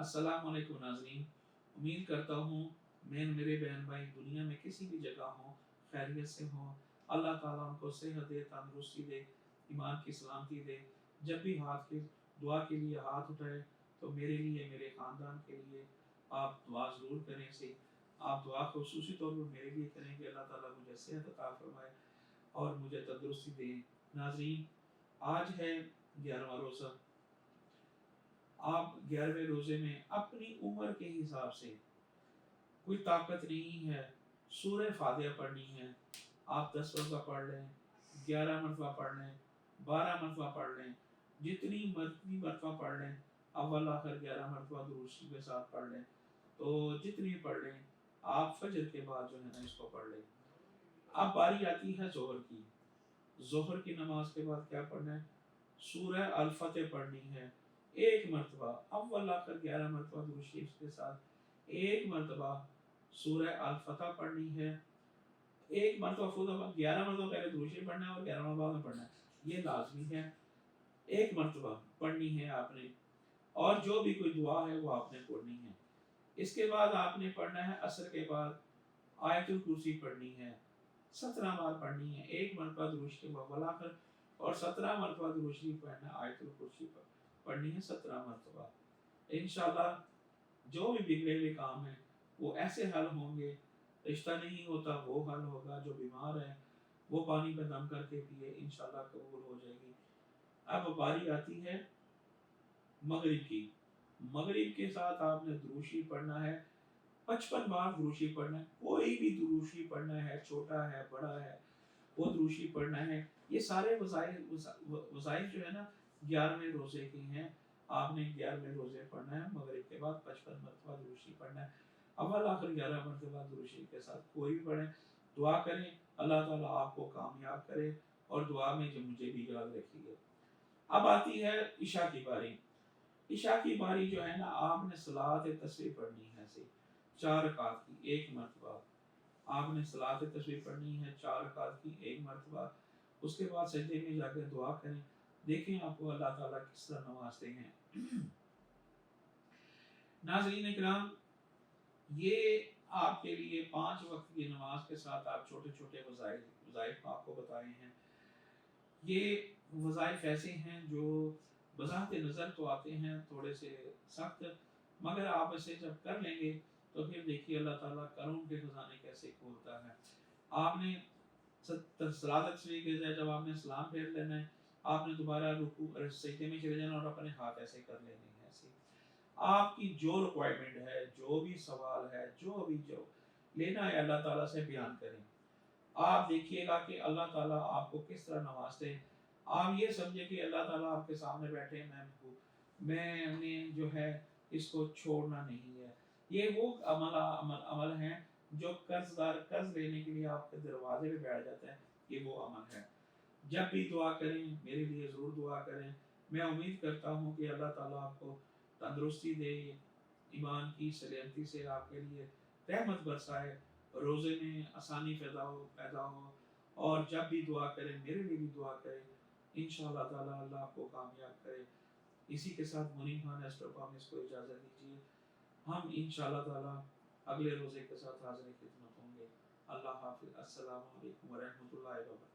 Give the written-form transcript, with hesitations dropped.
अस्सलाम वालेकुम नाज़रीन, उम्मीद करता हूँ मैं मेरे बहन भाई दुनिया में किसी भी जगह हों, खैरियत से हों। अल्लाह ताला उनको सेहत दे, तंदुरुस्ती दे, ईमान की सलामती दे। जब भी हाथ के दुआ के लिए हाथ उठाए तो मेरे लिए, मेरे ख़ानदान के लिए आप दुआ ज़रूर करें। से आप दुआ ख़ुसूसी तौर पर मेरे लिए करें कि अल्लाह ताला मुझे सेहत अता फ़रमाए और मुझे तंदुरुस्ती दे। नाज़रीन, आज है 11वां रोज़ा। आप 11वें रोज़े में अपनी उम्र के हिसाब से, कोई ताकत नहीं है, सूरह फातिहा पढ़नी है, आप 10 मरतबा पढ़ लें, 11 मरतबा पढ़ लें, 12 मरतबा पढ़ लें, जितनी मर्जी मरतबा पढ़ लें, अव्वल आखिर 11 मरतबा दुरूद शरीफ के साथ पढ़ लें, तो जितनी पढ़ लें, आप फजर के बाद जो है ना इसको पढ़ लें। अब बारी आती है ज़ोहर की। ज़ोहर की नमाज के बाद क्या पढ़ना है? सूरह अल फतह पढ़नी है, एक मरतबा अव्वल आखिर 11 मरतबा दुरूद शरीफ के साथ एक मरतबा सूरह अल फतह पढ़नी है। एक मरतबा 11 मरतबा पहले दुरूद शरीफ पढ़ना है और 11 मरतबा बाद में पढ़ना है, ये लाजमी है। एक मरतबा पढ़नी है आपने, और जो भी कोई दुआ है वो आपने पढ़नी है। इसके बाद आपने पढ़ना है असर के बाद आयतुल कुर्सी पढ़नी है, 17 बार पढ़नी है। एक मरतबा दुरूद शरीफ अव्वल आखिर और 17 मरतबा दुरूद शरीफ पढ़ना है, आयतुल कुर्सी पढ़नी है 17 मरतबा। इंशाल्लाह जो भी बिगड़े हुए काम हैं वो ऐसे हल होंगे, रिश्ता नहीं होता वो हल होगा, जो बीमार है वो पानी पे दम करके पिए, इंशाल्लाह कबूल हो जाएगी। अब बारी आती है मगरिब की। मगरिब के साथ आपने दुरूद शरीफ पढ़ना है, 55 बार दुरूद शरीफ पढ़ना है। कोई भी दुरूद शरीफ पढ़ना है, छोटा है बड़ा है, वो दुरूद शरीफ पढ़ना है। ये सारे वज़ाइफ जो है ना 11वें रोज़े के हैं। आपने 11वें रोज़े पढ़ना है, मगरिब के बाद 55 मरतबा दुरूद शरीफ पढ़ना है, अव्वल आखिर 11 मरतबा दुरूद शरीफ के साथ कोई भी पढ़े। दुआ करें अल्लाह ताला आपको कामयाब करे और दुआ में जो मुझे भी याद रखिए। अब आती है इशा की बारी। इशा की बारी जो है ना, आपने सलात तस्बीह पढ़नी है, से 4 रकात की एक मरतबा आपने सलात तस्बीह पढ़नी है, 4 रकात की एक मरतबा। उसके बाद सजदे में जाकर दुआ करें, देखें आपको अल्लाह ताला किस तरह नवाजते हैं। नाज़रीन इकराम, ये आपके लिए 5 वक्त की नमाज के साथ आप छोटे छोटे वज़ाइफ आपको बताए हैं। ये वज़ाइफ ऐसे हैं जो बज़ाहिर नज़र तो आते हैं थोड़े से सख्त, मगर आप इसे जब कर लेंगे तो फिर देखिए अल्लाह ताला करों के खजाने कैसे खोलता है। आपने सलात तस्बीह के जब आपने सलाम फेर लेना है, आपने दोबारा रुकू सजदे में चले जाना और अपने हाथ ऐसे कर लेने हैं। ऐसे आपकी जो रिक्वायरमेंट है, जो भी सवाल है, जो लेना है अल्लाह ताला से बयान करें। आप देखिएगा कि अल्लाह ताला आपको किस तरह नवाजते हैं। आप ये समझे कि अल्लाह ताला आपके सामने बैठे हैं, मैंने जो है इसको छोड़ना नहीं है। ये वो अमल है जो कर्जदार कर्ज लेने के लिए आपके दरवाजे पे बैठ जाता है, ये वो अमल है। जब भी दुआ करें मेरे लिए ज़रूर दुआ करें। मैं उम्मीद करता हूँ कि अल्लाह ताला आपको तंदुरुस्ती दे, ईमान की सलामती से आपके लिए रहमत बरसाए, रोज़े में आसानी पैदा हो और जब भी दुआ करें मेरे लिए भी दुआ करें। इंशाअल्लाह ताला अल्लाह आपको कामयाब करे। इसी के साथ मुनीम खान एस्ट्रोफार्मिस को इजाज़त दीजिए। हम इंशाअल्लाह ताला अगले रोज़े के साथ हाज़िर खिदमत होंगे। अल्लाह हाफ़िज़। अस्सलामु अलैकुम व रहमतुल्लाहि व बरकातहू।